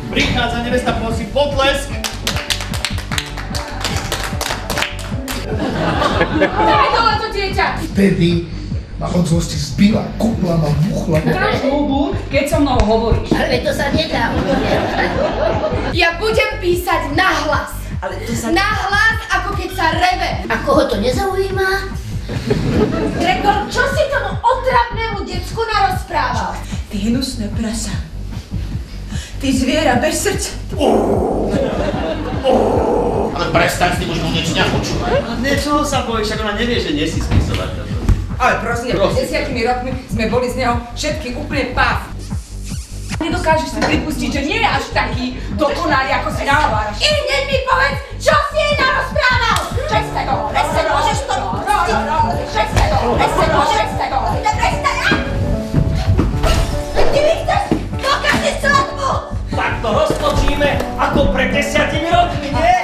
Prichádza nevesta, prosím, potlesk. Daj dole to dieťa! Vtedy ma od zlosti zbila, kúpla ma, buchla. Dáš ľubu, keď so mnou hovoríš. Ale to sa nedá. Ja budem písať nahlas. Ale to sa... Nahlas, ako keď sa reve. A koho to nezaujíma? Gregor, čo si tomu otravnému decku narozprával? Ty hnusné prasa. Ty zviera bez srdca. Ale prestaň s tým, už niečo nepočúvaj. Ale čoho sa bojíš, však ona nevie, že nie si spisovateľ. Ale prosím, 10 rokmi sme boli z neho všetky úplne páv. Nedokážeš si pripustiť, že nie je až taký dokonalý, ako si nahováraš. I hneď mi povedz, čo si jej narozprával! Prestaň, môžeš to pustiť. Prestaň. Ty mi chceš pokaziť svadbu! Tak to roztočíme ako pred 10 rokmi, nie?